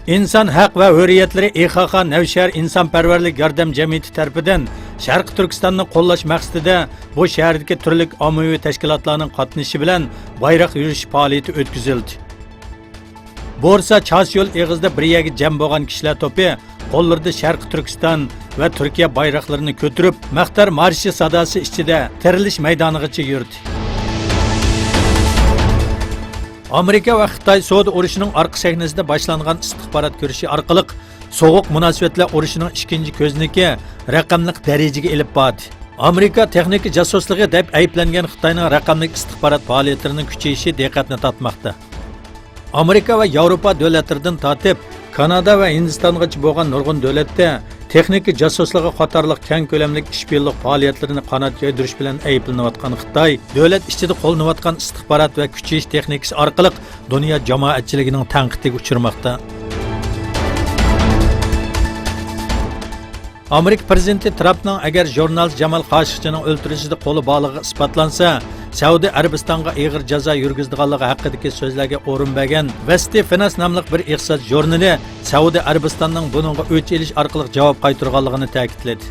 İnsan haq va hürriyetleri İHH Nevşehir İnsanperverlik Yordam Cemiyeti tarafidan Sharq Turkistonni qo'llash maqsadida bu shahardagi turli ommaviy tashkilotlarning qatnashishi bilan bayroq yurish faoliyati o'tkazildi. Borsa Chasyo'l eg'izida bir yerga jam bo'lgan kishilar to'pi qo'llarida Sharq Turkiston va Turkiya bayroqlarini ko'tarib, maqtar marshi sadosi ichida tirilish maydonigacha yurdi. Amerika va Xitoy savdo urushining orqa sahnasida boshlangan istixborot ko'rishi orqali sovuq munosabatlar urushining ikkinchi ko'zniki raqamliq darajaga elib bordi. Amerika texnik jasusligi deb ayblangan Xitoyning raqamlik istixborot faoliyatlarining kuchayishi diqqatni tortmoqda. Amerika va Yevropa davlatlaridan tortib Kanada va Hindistongacha bo'lgan nurg'un davlatda texnik jasusligi qatorliq keng ko'lamli ishbirlik faoliyatlarini qanot yoydirish bilan ayblanayotgan Xitoy davlat ichida qo'llanayotgan istixborot va kuchayish texnikasi orqali dunyo jamoatchiligining tanqidiga uchirmoqda. Amerika prezidenti Trumpning agar jurnalist Jamal Qoshiqchining o'ltirishida qo'li bog'lig'i isbotlansa, Saudiya Arabistonga og'ir jazo yurgizdiganligi haqidagi so'zlarga o'rin bergan Vesti Finance nomli bir iqtisod jurnali Saudiya Arabistonning buningga o'ch elish orqali javob qaytarganligini ta'kidladi.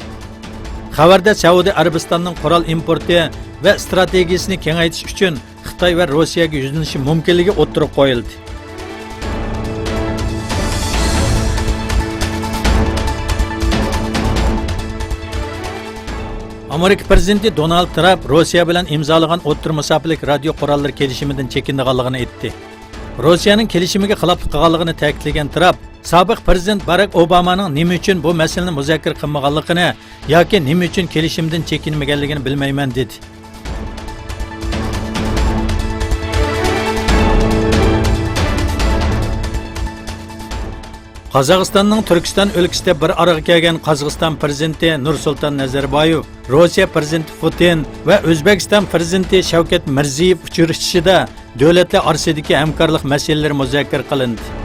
Xabarda Saudiya Arabistonning qurol importi va strategiyasini kengaytirish uchun Xitoy va Rossiyaga yuzlanishi mumkinligi o'ttirib qo'yildi. Amerika prezidenti Donald Trump Rossiya bilan imzolagan o'rta masofalik radio qurollari kelishimidan chekinganligini aytdi. Rossiyaning kelishimiga xiloflik qilganligini ta'kidlagan Trump, sobiq prezident Barack Obamaning nima uchun bu masalani muzokara qilmaganligini yoki nima uchun kelishimdan chekinmaganligini bilmayman dedi. Qozog'istonning Turkiston o'lkasida bir araga kelgan Qozog'iston prezidenti Nursulton Nazarboyev, Rossiya prezidenti Putin va O'zbekiston prezidenti Shavkat Mirziyoyev uchrashishida davlatlar orasidagi hamkorlik masalalari muzokara qilindi.